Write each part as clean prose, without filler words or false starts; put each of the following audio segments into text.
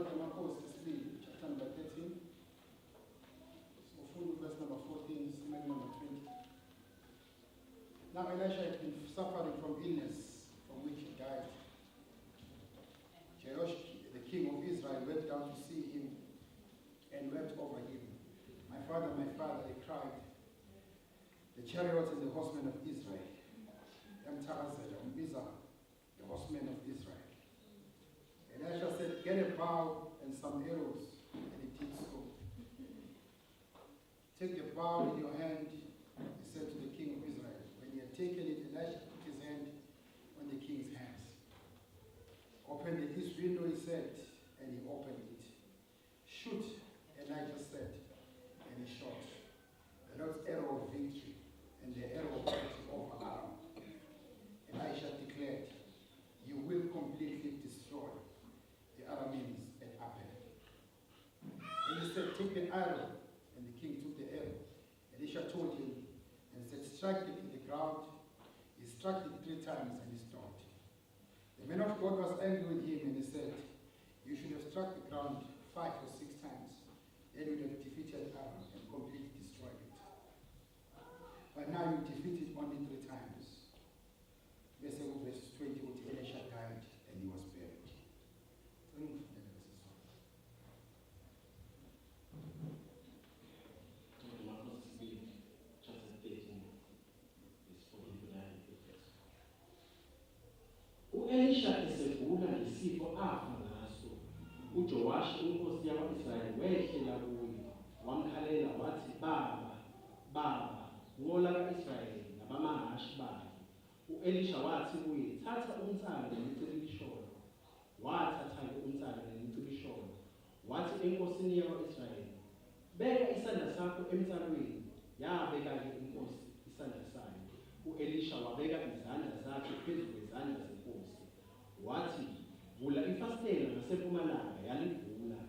incwadi yamakhosi yesibili, chapter number 13. So verse number 14, maybe number 20. Now Elisha had been suffering from illness, from which he died. Jehoash, the king of Israel, went down to see him and wept over him. My father, they cried. The chariots and the horsemen of Israel. The horsemen of Israel. Elisha said, get a bow and some arrows, and he did so. Take the bow in your hand, he said to the king of Israel. When he had taken it, Elisha put his hand on the king's hands. Open the east window, he said, and he opened it. Shoot, Elijah said, and he shot. The Lord's arrow of victory and the arrow of victory over Aram. Elisha declared, you will completely destroy the Arameans at Abel. And he said, take the arrow. And the king took the arrow. Elisha told him and said, strike it in the ground. He struck it 3 times and he stopped. The man of God was angry with him and he said, you should have struck the ground 5 or 6 times. Then you would have defeated Aram and completely destroyed it. But now you defeat it only 3 times. Verse 20, Elisha died and he was buried. Chapter 13, verse 49. U-Elisha esegula ngesifo afa ngaso, uJowashi inkosi yakwa-Israyeli wehlela kuye, wamkhalela wathi, Baba, ngola ka-Israyeli nabamahashi bakhe. U-Elisha wathi kuye, thatha umthando nemicibisholo. Wathatha-ke umthando nemicibisholo. Wathi enkosini yakwa-Israyeli, beka isandla sakho emthalweni. Yabeka-ke inkosi isandla sayo. U-Elisha wabeka izandla zakhe phezu kwezandla zenkosi. Wathi, vula ifastela ngasempumalanga, yalivula.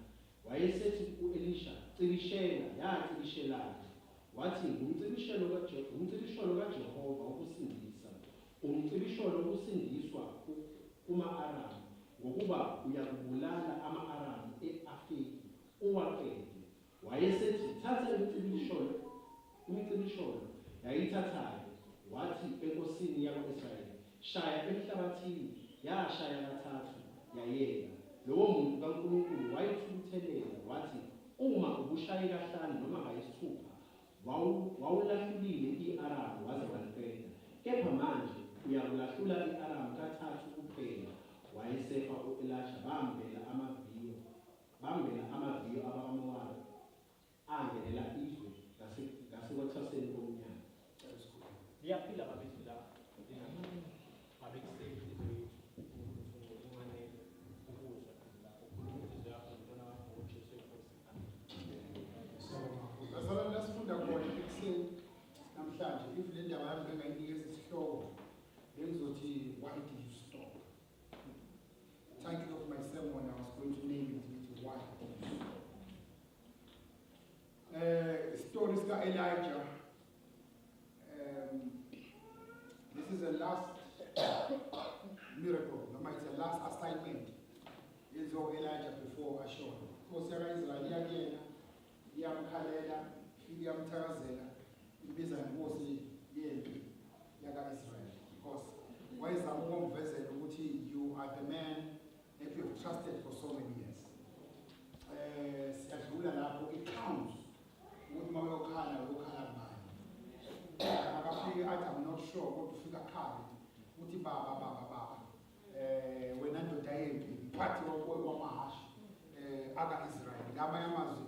Wayesethi u-Elisha, cilishela, yacilishela-ke. Wathi, ngumcibisholo kaJehova wokusindisa. Umcibisholo wokusindiswa kuma-Aramu, ngokuba uyakubulala ama-Aramu e-Afeki, uwaqede. Wayesethi, thatha imicibisholo, yayithathayo. Wathi enkosini yakwa-Israyeli, shaya emhlabathini, yashaya kathathu, yayeka. Lowo muntu kaNkulunkulu wayithukuthelela, wathi, uma ubushaye kahlanu noma kayisithupha, wawulahlulile i-Aramu waze waliqeda. Kepha manje uyakulahlula i-Aramu kathathu kuphela. Wayesefa u-Elisha, bambela amaviyo abamowabi, angenela izwe ngasekwathaseni komnyaka. Liyaphila babethi la babekuseni ukungane ukuzwa la ukhulumile yakho ntona ngoJesu Kristu. So lasifunda khona ekuseni namhlanje if le ndaba yami bengayinikeza isihloko bengizothi why did you stop? The title of my sermon I was going to name it why. Stories ka Elijah. This is the last miracle, it's the last assignment. It's of Elijah before Ashur. Because Israel yagena, yamkhalela, yamthakazela, ibiza inkosi yempi yaka Israel. Because why is ukumvezela ukuthi you are the man that you have trusted for so many years. Siyadlula lapho it counts ukuthi mawuyokhala ngani. Akafike athi I'm not sure kodwa ufika khali uthi baba wena ndoda yempi mphathi wamahashi aka-Israyeli ngamanye amazwi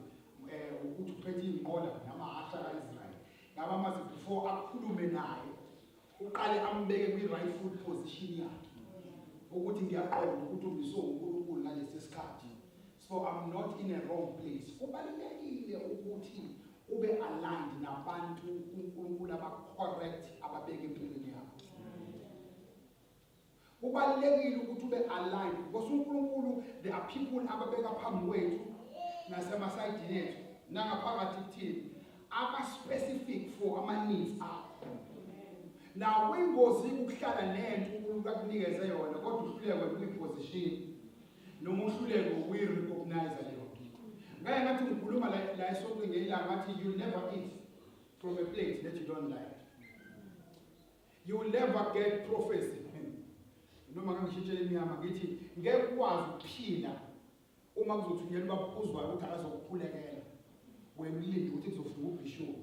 ukuthi uphethe iy'nqola namahashi aka-Israyeli ngaba amazwi before akhulume naye uqale ambeke kwi-rightful position yakhe ukuthi ngiyaqonda ukuthi umbiswe uNkulunkulu ngalesi sikhathi, so I'm not in a wrong place. Kubalulekile ukuthi ube aligned nabantu uNkulunkulu aba-correct ababeka empilweni yakho. Kubalulekile ukuthi ube aligned because uNkulunkulu there are people ababeka phambi kwethu nasemasayidini ethu nangaphakathi kuthini aba-specific for ama-needs akho. Now kuyingozi ukuhlala nento uNkulunkulu akunikeze yona kodwa uhluleke kwi-position noma uhluleko uyi-recognize leyo. Ngeke ngathi ngikhuluma la esontweni ngelanga ngathi you'll never eat from a plate that you don't like. You will never get prophecy. Noma ngangishintshela imnyama ngithi ngeke ukwazi ukuphila uma kuzothunyelwa ubabuzwayo ukuthi akazokukhulekela. Wena ulinde ukuthi kuzofika ubishop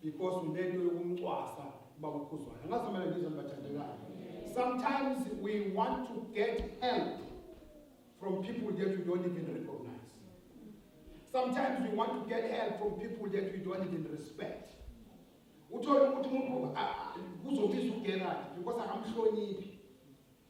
because unento yokumcwasa ubaba ukhuzwayo. Angazomela ngizwe nibathandekayo. Sometimes we want to get help from people that we don't even recognize. Sometimes we want to get help from people that we don't even respect. Uthola ukuthi umuntu kuzobiza uGerard because akamhloniphi.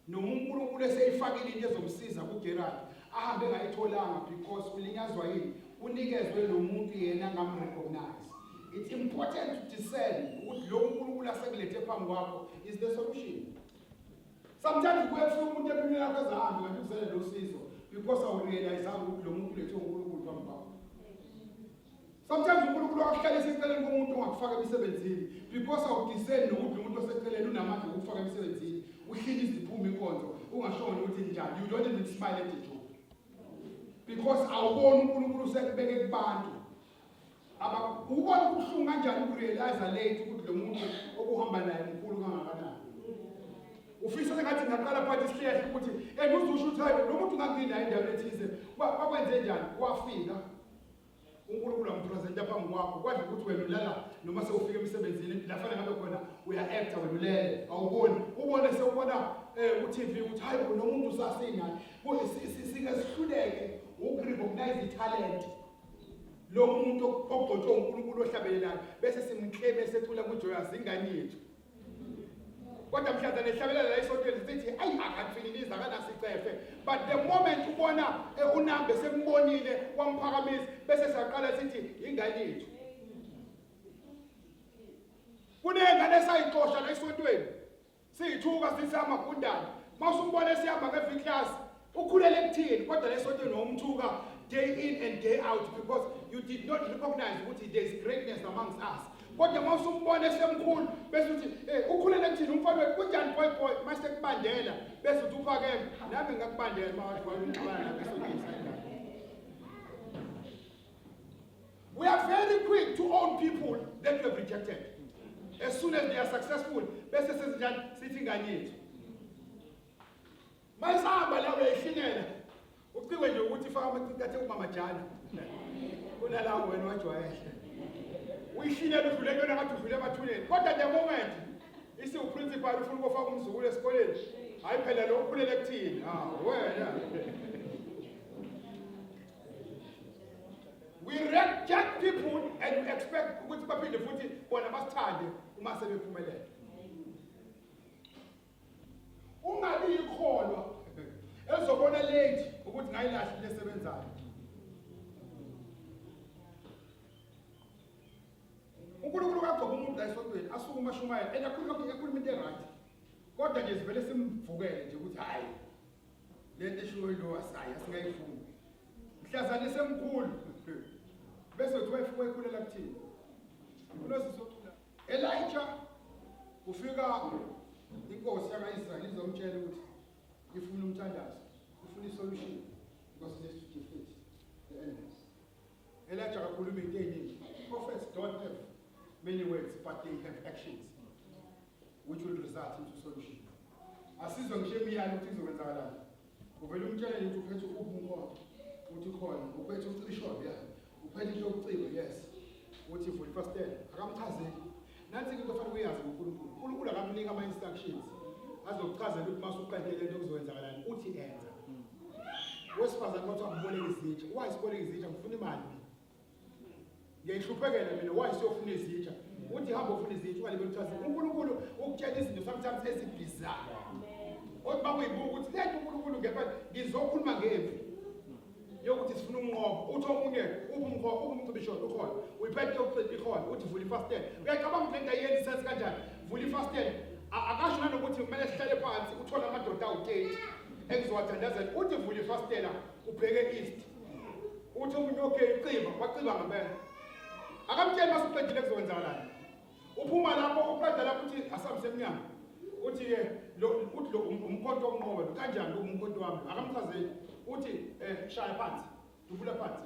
Noma uNkulunkulu eseyifakile into ezomsiza kuGerard ahambe ngayitholanga because ulinyazwa yini unikezwe lo muntu yena angamrecognize. It's important to discern ukuthi lo uNkulunkulu asekulethe phambi kwakho is the solution. Sometimes kuyefika umuntu empilweni yakho ezahambe ngathi uzele lo sizo because awurealize ukuthi lo muntu lethe uNkulunkulu phambi kwakho. Sometimes uNkulunkulu akuhlalisa eceleni komuntu ongakufaka emsebenzini because awudiscern nokuthi umuntu oseceleni unamandla okufaka emsebenzini. Uhleli iziphuma inkonzo ungashona ukuthi njani. You don't even smile at the job. Because awubona uNkulunkulu usekubeke kubantu. Ubona ukuhlunga kanjani ukurealize late ukuthi lo muntu okuhamba naye uNkulunkulu kangakanani. Ufisa sengathi ngaqala phansi isihlehla ukuthi uzusho ukuthi hayi lo muntu ngakuyina endaweni ethize bakwenze njani wafika uNkulunkulu ampresenta phambi kwakho kwathi ukuthi wena ulala noma sewufika emsebenzini la fanele ngabe khona uya-acta wena ulele awuboni ubone sewubona ku-TV ukuthi hayi lo muntu usasingani singesihluleke ukurecognize i-talent lo muntu ogcotshwe uNkulunkulu ohlabelelayo bese simkleme sethula kuJoyous ingane yethu. Kodwa mhlanza nehlabelela la esontweni sithi ayi akathililiza akanasicefe, but the moment ubona unambe sembonile wamphakamisa bese siyaqala sithi ingane yethu. Kunengane esayixosha la esontweni siyithuka sisama kundana mawusumbona sihamba nge class ukhulele ekuthini kodwa la esontweni womthuka day in and day out because you did not recognize ukuthi there is greatness amongst us. Kodwa mawusumbona semkhulu bese uthi ukhulele ekuthini umfana wethu kunjani boy mase kubandela bese uthi uphakeme nami ngakubandela mawathu wayumxabana la esontweni. We are very quick to own people that we have rejected. As soon as they are successful, bese sezinjani sithi ingane yethu. Mayisahamba la uyayihlinela. Ucike nje ukuthi faka amacikathe kumamajana. Kunalawo wena wajwayele. Uyihlinela udlule kuyona ngathi udlule emathuneni. Kodwa the moment isi uprincipal ufuna ukufaka umzukulu esikoleni, hayi phela lo ukhulele ekuthini? Wena. We reject people and we expect ukuthi baphinde futhi bona basithande uma sebephumelela. Ungabi ikholwa ezobona late ukuthi ngayilahle lesebenzayo. uNkulunkulu kagcoba umuntu la esontweni asuke umashumayela ekhuluma into right. Kodwa nje sivele simvukele nje ukuthi hayi lento eshiwo lo asayi asingayifuni. Mhlazane semkhulu bese uthi wayifika ekhulela kuthini. Unosisocula Elijah ufika inkosi yakaIsrael izomtshela ukuthi ifuna umthandazo, ifuna isolution because it has to defeat the enemies. Elijah akakhuluma into eningi. Prophets don't have many words but they have actions which will result into solution. Asizwe ngisho emiyalo ukuthi izokwenzakalani. Uvela umtshela ukuthi uphethe ubunkomo uthi khona uphethe ucisholo yakhe uphethe into yokuciko yes uthi full first step akamchazeli. Nansi into ofanele uyazi ngoNkulunkulu. uNkulunkulu akamnika ama instructions azokuchazela ukuthi masuqedile into okuzokwenzakalani uthi enza. Wesifazane wathi akuboleka izitsha. Why siboleka izitsha? Ngifuna imali. Ngiyihluphekela mina why siyofuna izitsha. Uthi hamba ufuna izitsha wale bekuchazela. uNkulunkulu ukutshela izinto sometimes ezibizarre. Othi bakuyibuka ukuthi lento uNkulunkulu ngepha ngizokhuluma ngempi. Yokuthi sifuna umnqobo uthi omunye umcibisholo ukhona uyiphethe yokuqeda ikhona uthi vula ifastela. Uyacabanga ukuthi lento ayenzi sense kanjani? Vula ifastela akasho nanokuthi kumele sihlale phansi uthola amadoda awu-30 ekuzowathandazela uthi vula ifastela ubheke east uthi umuntu okay uciba waciba ngempela akamtsheli masuqedile kuzokwenzakalani. Uphuma lapho uqeda lapho uthi asamse emnyango uthi-ke uthi lo umkhonto omnqoba lo kanjani lo umkhonto wami akamchazeli uthi shaya phansi dubula phansi.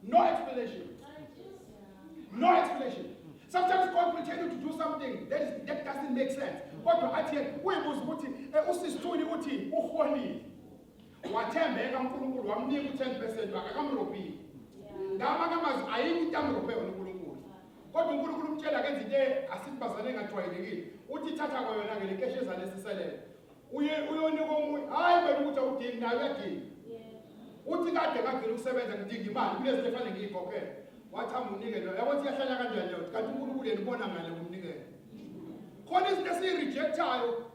No explanation. No explanation. Sometimes God will tell you to do something that doesn't make sense. Kodwa athi uyibuza ukuthi usisithuli uthi uholile. Wathembeka uNkulunkulu wamnika u10% akakamrophi. Ngama kamazi ayikho into amrophe yona uNkulunkulu. Kodwa uNkulunkulu umtshela kenza into asibazane ngajwayelekile. Uthi thatha kwayona ke lenkeshe ezalesiselele. Uyonika omunye hayi wena ukuthi awudingi nayo uyadinga. Uthi kade ngagcina ukusebenza ngidinga imali kulezi lefanele ngiyikhokhele. Wathamba unikele yabo siyahlala kanjani leyo kanti uNkulunkulu yenibona ngale umnikele. Khona izinto esirejectayo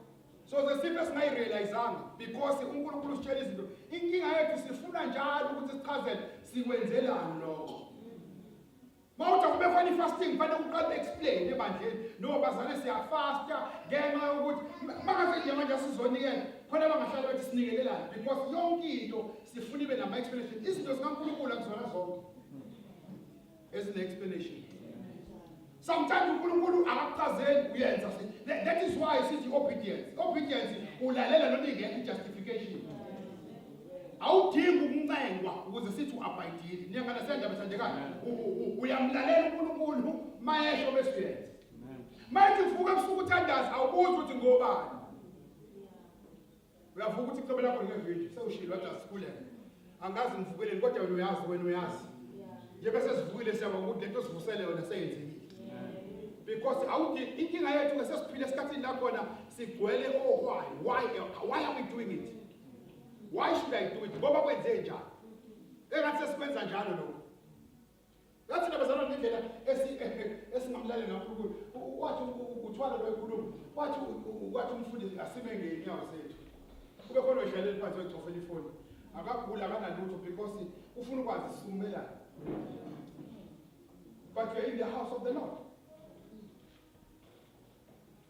so zesipho singayirealizanga because uNkulunkulu usitshela izinto inkinga yethu sifuna njalo ukuthi sichazele sikwenzelani lokho. Mawuthi kube khona ifasting kufanele uqale explain ebandleni no bazane siyafasta ngenxa yokuthi makaze nje manje sizonikela khona bangahlala bethi sinikelelana because yonke into sifuna ibe nama explanation izinto zikaNkulunkulu akuzona zonke ezine explanation. Sometimes uNkulunkulu akakuchazeli uyenza. That is why sithi obedience. Obedience ulalela noma ingekho justification. Awudingi ukuncengwa ukuze sithi uabidile. Niyangana senda bethandekana. Uyamlalela uNkulunkulu mayesho bese uyenza. Manje uvuka ebusuku uthandaza awubuzi ukuthi ngobani. Uyavuka ukuthi kucebe lakho ngevideo sewushilo wathi asikhuleke. Angazi ngivukele kodwa wena uyazi. Nje bese sivukile siyaba ukuthi lento sivusele yona seyenzekile. Because inkinga yethu ngesesiphile esikhathini la khona sigcwele why are we doing it? Why should I do it? Ngoba kwenze njani? Engathi sesikwenza njalo lokho. Ngathi nabazalwane ngendlela esingamlaleli ngaNkulunkulu. Wathi uthwala lo inkulumo. Wathi umfundisi asime ngenyawo zethu. Kube khona odlalela phansi wechofela ifoni. Akagula akanalutho because ufuna ukwazi sisumelana. But we are in the house of the Lord.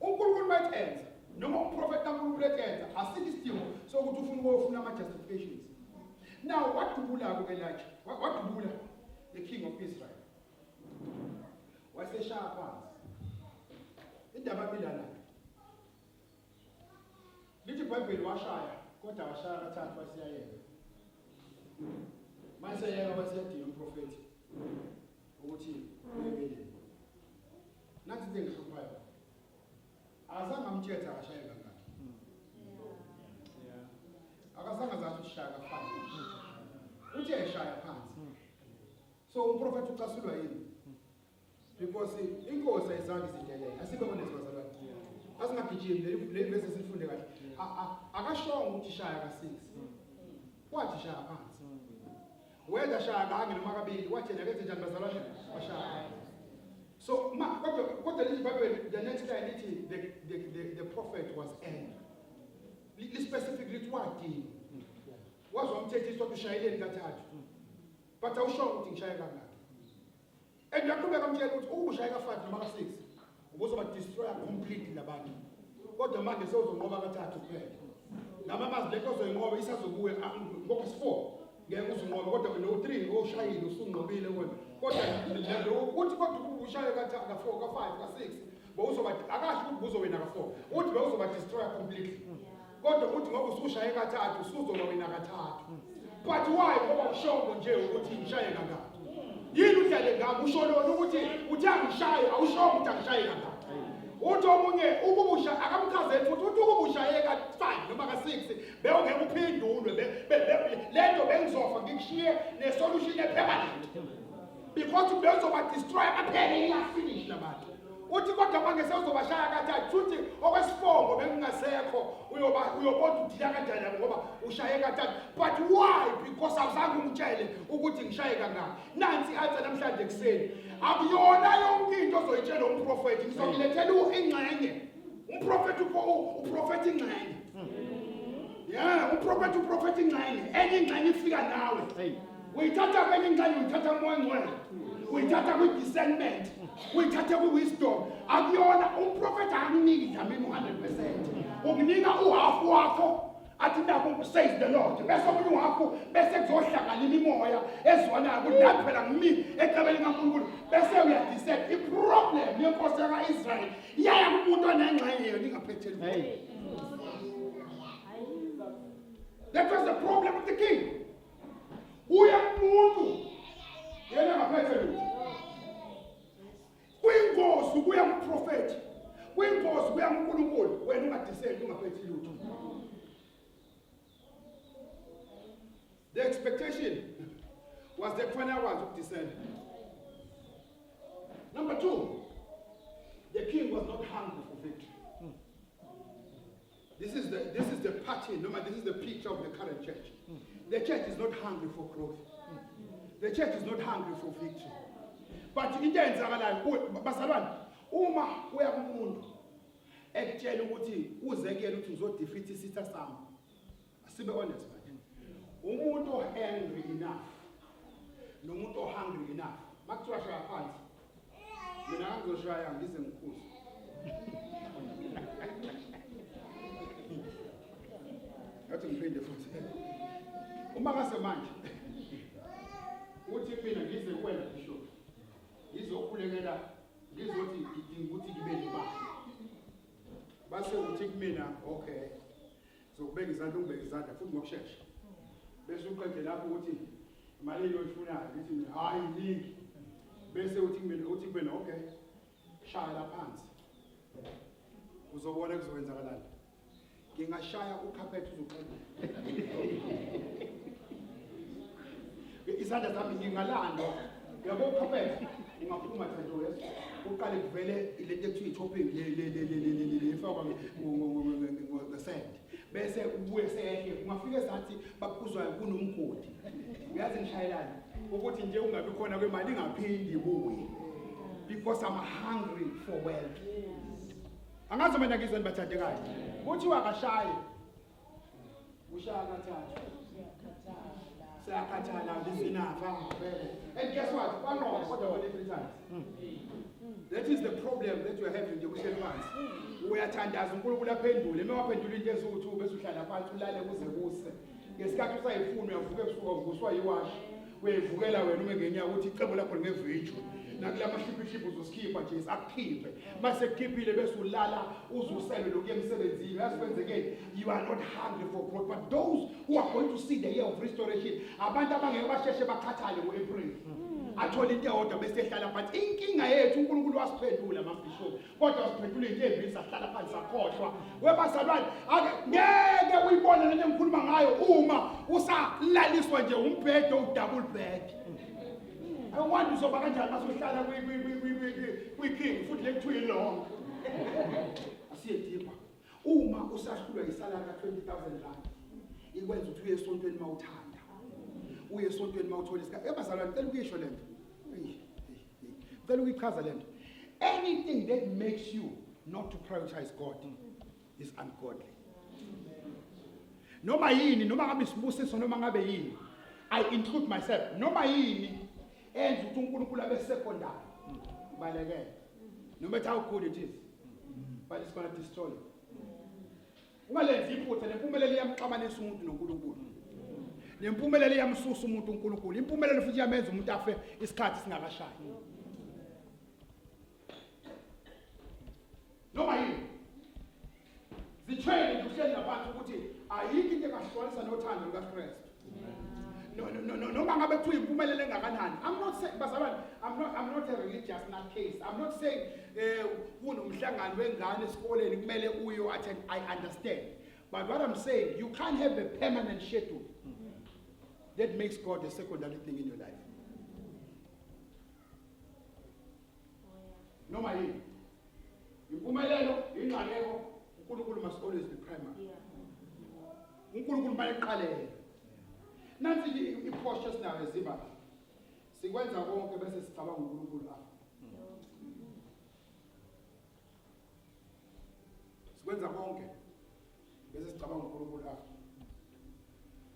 uNkulunkulu mayenza noma umprofeti kaNkulunkulu eyenza asikho isidingo sokuthi ufuna ama justifications. Now wadubula ke Elijah wadubula the king of Israel waseshaya phansi indaba bilana lithi iBhayibheli washaya kodwa washaya kathathu wasiyayeka mase yeka wasiyadinga umprofeti ukuthi uyekele nathi ngihluphayo azange amthethe akashaya kangaka akazange zathi ushaya phansi uthi eshaya phansi so umprofeti ucasulwa yini because inkosi ayizange izindelela asibe kona sibazalwane asingagijimi le verse sifunde kahle akashonga ukuthi shaya ka6 wathi shaya phansi whether shaya kange noma kabili wathi nakethe njani bazalwane washaya. So, what the Bible, the next line, the prophet was angry. Specifically, what did? Was one take this to shine in that heart. But I was sure to shine like that. And you have to tell you, oh, shine a fight, number 6. Was about destroy completely the body. What the man is also over to pray. Now, Mama's leg also in over, he says, what was 4? There was what the no 3, oh, shine, no soon, no be the one. What to shine got 4, 5, 6. But also, I got to go in 4. What we also about destroy completely. God, the what was shine got to Suso in a but why? What show on jail, what in shine got? You look at the guy who showed on what you shy, I was shown to shine. What Omunye, Ubusha, Akamkaze, Ubusha got 5, number 6. They'll get paid, let your banks off and give share the solution permanent. Because you build over destroy a penny and finish the matter. What you got among yourselves over Shayagata, shooting over Spong, or Bengaseko, we are about to Tiagata, Ushayagata. But why? Because of Zangum Child, who would in Shayagana. Nancy Adam Shadek said, I'm your young king, also a general prophet, so let you in line. Prophet to propheting line. Yeah, prophet to propheting line. Any line figure now. We touch up any time, we touch up one way. We touch up with discernment. We touch up with wisdom. And you're a prophet, I need, 100%. Omniga, who half wako. athi naku says the Lord bese umuntu wakho bese kuzohlangana imimoya ezwanayo ukuthi nathi phela ngimi ecabeni kaNkulunkulu bese uyadecide iproblem yenkosi kaIsrael yaya kumuntu onengxenye ningaphetheli. Hey. That was the problem with the king. Uya umuntu yena ngaphetheli. Kwinkosi kuya kuprofeti. Kwinkosi kuya kuNkulunkulu wena ungadecide ungaphetheli lutho. The expectation was the final one to descend. Number 2, the king was not hungry for victory. This is the pattern, this is the picture of the current church. The church is not hungry for growth. The church is not hungry for victory. But into enzakalayo basalwane uma uya kumuntu ekutshela ukuthi uzekela ukuthi uzodefeat isitha sami. Asibe honest manje. Umuntu angry enough nomuntu hungry enough makuthiwa shaya phansi mina ngizoshaya ngize ngikhuze. Yathi ngiphinde futhi uma ngase manje uthi mina ngize kuwena bishop ngizokhulekela ngizothi ngidinga ukuthi ngibe nemali base uthi kumina okay zokubeka izandla ungibeka izandla futhi ngokusheshsha bese uqede lapho ukuthi imali eyifunayo ngithi hayi iningi bese uthi kumina okay shaya la phansi uzobona kuzokwenzakalani ngingashaya ukhaphethe uzoqeda izandla zami ngingalanda yabo ukhaphethe ungaphuma thatho yeso uqale kuvele lento ekuthiwa i-chopping le efakwa ngesand bese ubuye sehle ungafika esathi bakuzwayo kunomgodi uyazi ngishayelana ukuthi nje ungabi khona kwemali ingaphindi ibuye because I'm hungry for wealth. Angazi mina ngizweni bathandekayo kuthiwa akashaye ushaya kathathu sayakhathala bizinafa ngempela and guess what bano kodwa wale 3 times. That is the problem that you are having nje kuhleli phansi uyathandaza uNkulunkulu aphendule mewaphendula into eziwu2 bese uhlala phansi ulale kuze kuse ngesikhathi usayifuna uyavuka ebusuku uvuswa yiwash uyevukela wena uma ngenyaka ukuthi icebo lakho ngevidiyo nakula mashiphi uzosikhipa nje akukhiphe mase kukhiphile bese ulala uzusele lokuya emsebenzini yasikwenzeke you are not hungry for growth but those who are going to see the year of restoration abantu abangeke basheshe bakhathale ngoApril athola into eyodwa bese ehlala phansi inkinga yethu uNkulunkulu wasiphendula mabishop kodwa wasiphendula into ezibili sahlala phansi sakhohlwa webasalwane ngeke uyibone lento engikhuluma ngayo uma usalaliswa nje umbhedo udouble bed. I want to soba kanjani masohlala kwi-king futhi lekuthiwa ilong asiyedipha uma usahlulwa isalary ka-20,000 rand ikwenza ukuthi uye esontweni mawuthanda uye esontweni mawuthola isikhathi ebazalwane cela ukuyisho lento cela ukuyichaza lento anything that makes you not to prioritize God is ungodly. Noma yini noma ngabe isibusiso noma ngabe yini I include myself noma yini enza ukuthi uNkulunkulu abe secondary balekele no matter how good it is but it's going to destroy you. Ungalenzi iphutha lempumelelo iyamxabanisa umuntu noNkulunkulu lempumelelo iyamsusa umuntu uNkulunkulu impumelelo futhi iyamenza umuntu afe isikhathi singakashayi noma yini zithwele kuhleli laphansi ukuthi ayikho into engahlukanisa nothando lukaKristu. No, ngabe kuthiwa impumelelo engakanani. I'm not saying bazalwane I'm not a religious nutcase. I'm not saying kunomhlangano wengane esikoleni kumele uyo attend. I understand. But what I'm saying, you can't have a permanent schedule that makes God a secondary thing in your life. No my impumelelo ingqaleko uNkulunkulu must always be primary. uNkulunkulu bayiqalele. Nansi i-posture sinayo eziba sikwenza konke bese sicabanga uNkulunkulu apha. Sikwenza konke bese sicabanga uNkulunkulu apha.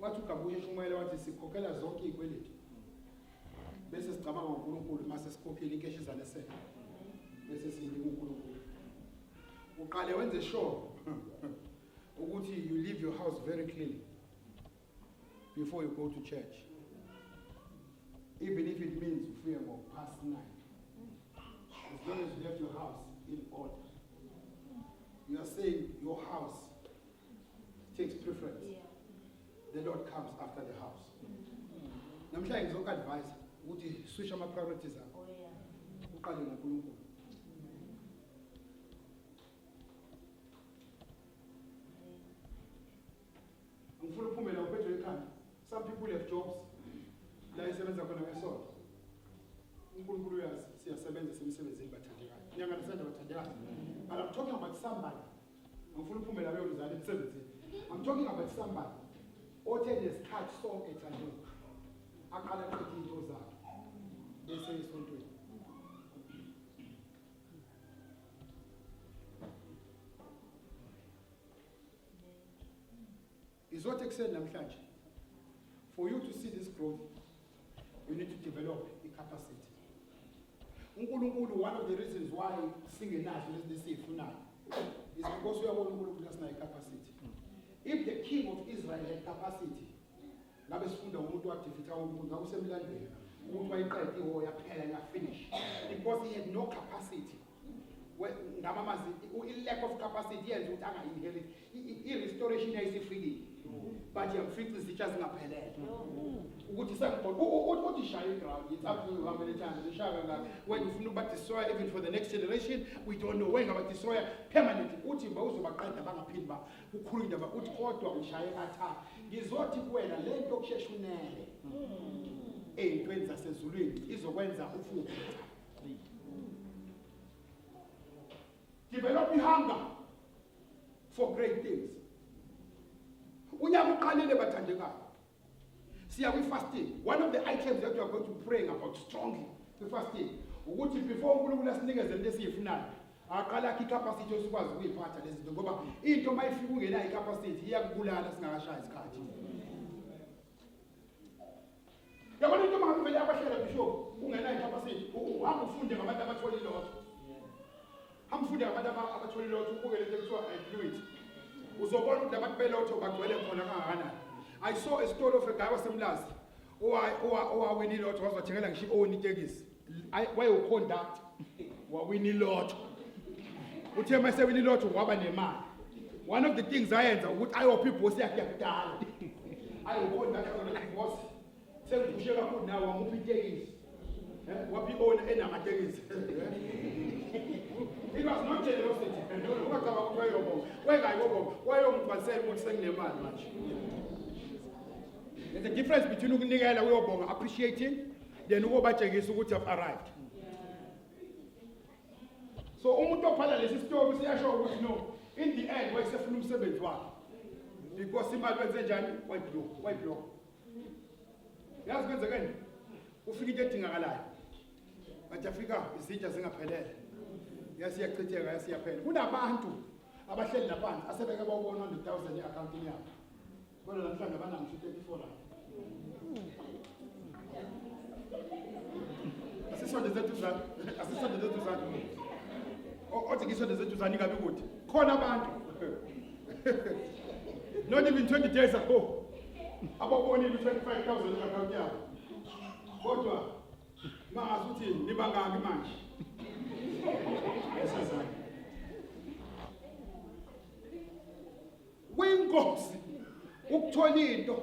Wathi uGabuye shumele wathi sikhokhela zonke izikweletu. Bese sicabanga uNkulunkulu mase sikhokhela inkeshizana sele. Bese sindinga uNkulunkulu. Uqale wenze sure ukuthi you leave your house very clean before you go to church. Even if it means you feel past 9. As long as you left your house in order. You are saying your house takes preference. The Lord comes after the house. Namhlanje ngizoku-advise ukuthi switch ama-priorities akho. Uqale ngoNkulunkulu. Angifuna uphumela uphethwe ekhanda. Some people have jobs. La isebenza khona ngesonto. uNkulunkulu uyazi siyasebenza semsebenzini bathandekayo. Ngiyanganisanda bathandekayo. But I'm talking about somebody. Angifuna uphumela leyo lizali emsebenzini. I'm talking about somebody. Othe nesikhathi sonke ethandeka. Aqala ukuthi into zakhe. Bese esontweni. Is what ekuseni namhlanje. For you to see this growth, you need to develop a capacity. uNkulunkulu, one of the reasons why singenazo lezi sifunayo is because uyabona uNkulunkulu asinayo capacity. If the king of Israel had capacity, ngabe sifunda umuntu wadefeata uNkulunkulu ngabe usemlandweni ukuthi wayiqede iho yaphela yafinish, because he had no capacity. Ngamamazi lack of capacity yenza ukuthi angainherit i-restoration yayisifikile. But yamfica izitsha zingaphelele ukuthi sengibona uthi shaya iground. It's up to you how many times ishaya when ufuna ukuba destroy even for the next generation. We don't know when ngaba destroy permanently uthi ba uzobaqeda bangaphindi ba ukhuluma indaba uthi kodwa ushaye katha ngizothi kuwena lento okushesha unele ey'ntweni zasezulwini izokwenza ufuthi. Develop hunger for great things. Unyaka uqalile bathandekayo. Siya kwi-fasting. One of the items that we are going to pray about strongly kwi-fasting ukuthi before uNkulunkulu asinikeze into esiyifunayo aqala akhe icapacity osikwazi ukuyiphatha lezi zinto ngoba into mayifika ungenayo icapacity iyakubulala singakashaya isikhathi. Yabona into mangavele abashela bishop ungenayo icapacity uhamba ufunde ngabantu abathola ilotho. Hamfunde ngabantu abathola ilotho ubukele into ekuthiwa I do it. Uzobona ukuthi abantu belotho bagcwele khona kangakanani. I saw a story of a guy wasemlazi owawina ilotho wazothengela ngisho own itekisi. Wayeconduct wawina ilotho. Uthe mase wina ilotho waba nemali. One of the things ayenza ukuthi ayophi ibhosi yakhe yakudala. Ayoconduct boss. Sengipushe kakhulu nawe wamuphi itekisi. Waphi own enamatekisi. It was not generosity. There's a difference between appreciating then who have arrived. So no, in the end, because white block. That's good again. But Africa is just yasiyachitheka yasiyaphela. Kunabantu abahleli laphansi asebeke bawu 100,000 e-accountini yabo. Kodwa namhlanje banamsho 34 rand. Asisonde zethu zani. Othi ngisonde zethu zani ngabe kuthi. Khona abantu. Not even 20 days ago. Ababonile 25,000 e-account yabo. Kodwa mangasuthi nibangaki manje? Wenkosi ukuthola into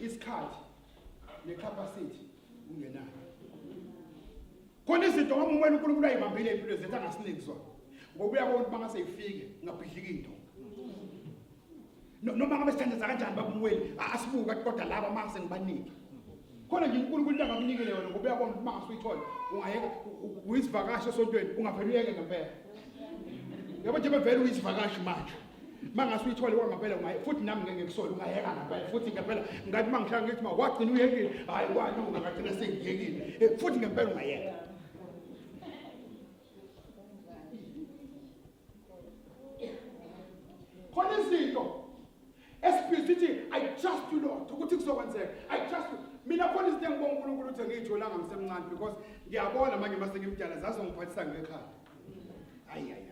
isikhathi necapacity ungenayo. Khona izinto ngoba umwena uNkulunkulu ayibambile empilweni zethu angasiniki zona. Ngoba uyabona ukuthi mangase ifike ngabhidlika into. Noma ngabe sithandaza kanjani babumweli asibuka kodwa laba mase ngibanike. Khona nje uNkulunkulu angakunikele wena ngoba uyabona ukuthi mangase uyithola ungayeka uyisivakashi esontweni ungaphela uyeke ngempela. Yabo nje bevela uyisivakashi manje. Mangase uyithole kwangempela ungaye futhi nami ngeke ngikusola ungayeka ngempela futhi ngempela ngathi mangihlanga ngithi wagcina uyekile hayi kwalunga ngagcina sengiyekile futhi ngempela ungayeka. Khona izinto esiphithi I trust you Lord ukuthi kuzokwenzeka. I trust you. Mina khona izinto engibonga uNkulunkulu ukuthi ngiyitholanga ngisemncane because ngiyabona manje mase ngimdala zazongiphathisa ngekhaya. Hayi ngeke.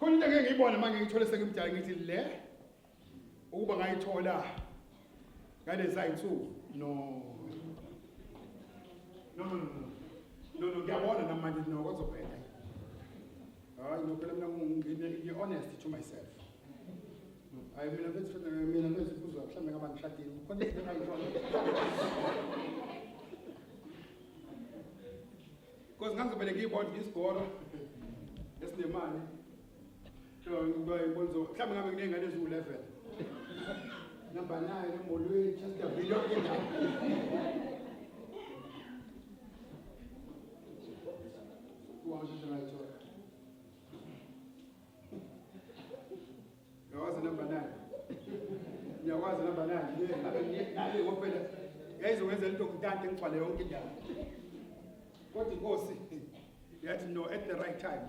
khona into engeke ngiyibone manje ngiyithole sekimdala ngithi le ukuba ngayithola ngalezi ayinsuku no ngiyabona namanje no kwazobheka hayi no phela mina ngi-honest to myself hayi mina bethi kuzwa mhlawumbe ngaba ngishadile khona into engayithola because ngangizobele ngiyibona isigoro esinemali ngiyibonzo mhlawumbe ngabe kunengane eziwu-11 number 9 emolweni just a billion Yawazi number 9. Yawazi number 9. Ngabe ngophela yayizokwenza into kutante ngigcwale yonke indawo. Kodwa inkosi yathi no at the right time.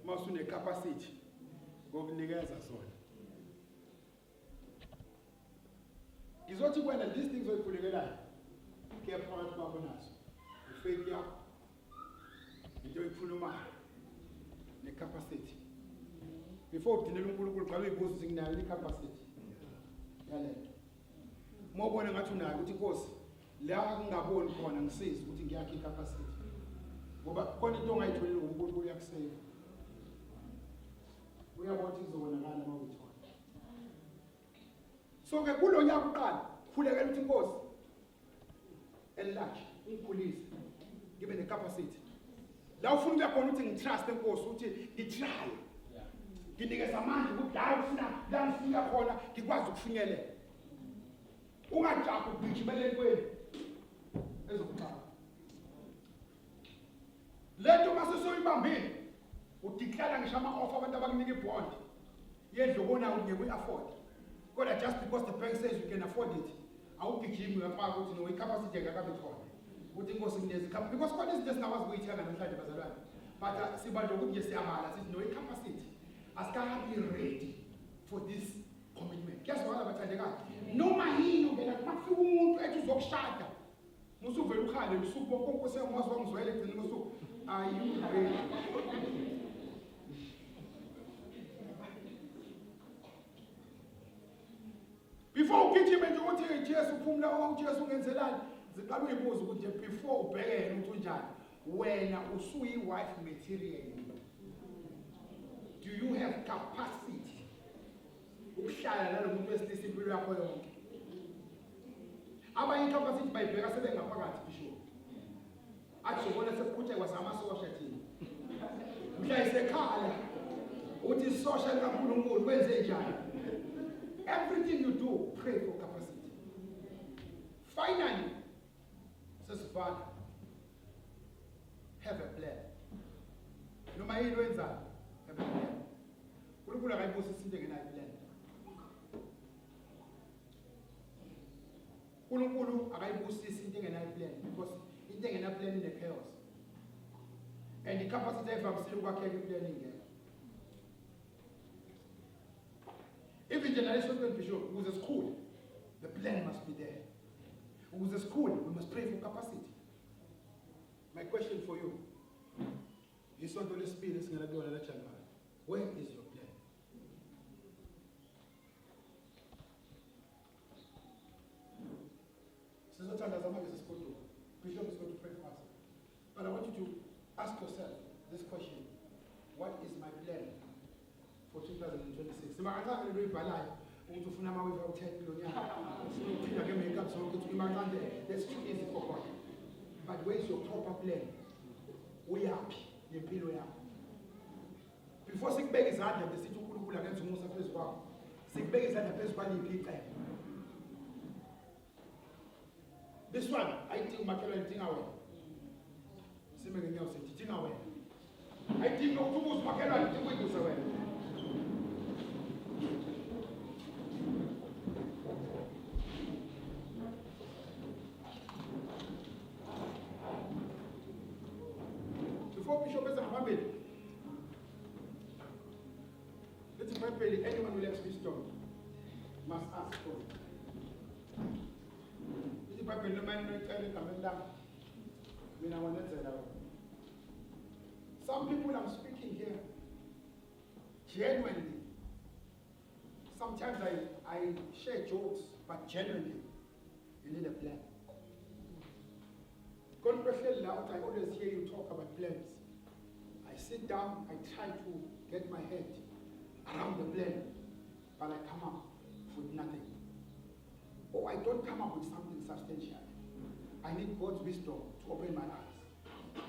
Mawusune capacity ngokunikeza sona. Ngizothi kwena these things oyikhulekelayo. Ke phakathi kwakho nazo. Faith yakho. Into ekhulumayo necapacity. Before udinela uNkulunkulu xa uyibuza ukuthi nginayo icapacity yalento. Uma ubona ngathi unayo ukuthi Nkosi la ngingaboni khona ngisiza ukuthi ngiyakhe icapacity. Ngoba khona into ongayitholile ngoNkulunkulu uyakuseva. Uyabona ukuthi kuzobonakala uma uyithola. So ke kulo nyaka uqala khulekela ukuthi Nkosi enlarge ungikhulise ngibe necapacity. La ufuna ukuyakhona ukuthi ngitrust Nkosi ukuthi ngitry. Nginikeza amandla ukuthi la ufuna la ngifika khona ngikwazi ukufinyelela. Ungajabu ukugijimela kwenu ezokuqala. Lento masisoyibambile udeclare ngisho ama-offer abantu abakunika ibond. Yedlo kona ungeke uyi-afford. Kodwa just because the bank says you can afford it, awugijimi uyafaka ukuthi no icapacity engakabe khona. Ukuthi Nkosi ngineze icapacity because khona izinto esingakwazi ukuyithenga namhlanje bazalwane. But sibanjwe ukuthi nje siyahala sithi no icapacity. Asikabi ready for this commitment. Kuyazwakala bathandekayo. Noma yini ungena kufika umuntu ethi uzokushada. Musuvela ukhale usuku bonke Nkosi engikwazi wangizwele egcina ngosuku. Are you ready? Before ugijime nje uthi Jesu uphumla wonke Jesu ungenzelani? Ziqala uyibuza ukuthi before ubhekele ukuthi unjani. Wena usuyi-wife material. Do you have capacity? Ukuhlala nalomuntu wesilisa impilo yakho yonke. Abanye capacity bayibheka sebengaphakathi bishop. Athi ubona sekuqhutshekwa kwasamasosha thina. Mhla isekhala uthi social kaNkulunkulu wenze njani? Everything you do, pray for capacity. Finally, says Father, have a plan. Noma yini wenzayo, have a plan. UNkulunkulu akayibusisi into engenayo plan. uNkulunkulu akayibusisi into engenayo plan because into engenayo plan ine chaos. And the capacity evamisile ukwakheka iplan ingekho. Even generation bishop who's a school, the plan must be there. Who's a school, we must pray for capacity. My question for you is not only spirit is going to do another channel. Where is your plan? Bishop is going to pray for us. But I want you to ask yourself this question. What is my plan for 2026? That's too easy for God. But where's your proper plan? We are happy. Before sick beg is hard, the city will against Musa face wow. Sick beg is at the first one in time. This one, I think Makela thing away. Similar else, thing away. I think no two was Makela thing was away. Before Bishop is a family, let's prepare anyone who left this stone must ask for it. Some people I'm speaking here, genuinely. Sometimes I share jokes, but genuinely, you need a plan. I always hear you talk about plans. I sit down, I try to get my head around the plan, but I come up with nothing. Or I don't come up with something substantial. I need God's wisdom to open my eyes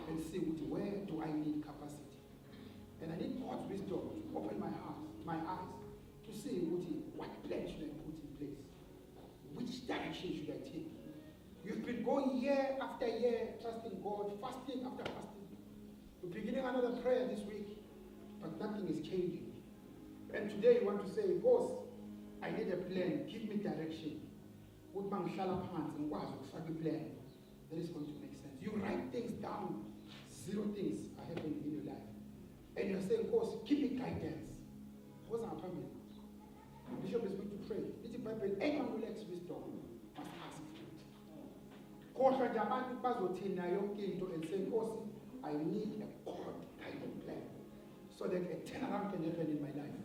and see where do I need capacity. And I need God's wisdom to open my eyes to see what plan should I put in place. Which direction should I take? You've been going year after year, trusting God, fasting after fasting. You're beginning another prayer this week, but nothing is changing. And today you want to say, boss, I need a plan, give me direction. Put my shallow hands and was a plan. That is going to make sense. You write things down, 0 things are happening in your life. And you're saying, boss, give me guidance. What's our family? The bishop is going to pray. It's a Bible, anyone who lacks wisdom must ask for it. Kodwa nje abantu bazothina yonke into and say, Nkosi, I need a God-guided plan so that a turnaround can happen in my life.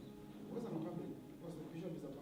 What's our family? Because the bishop is about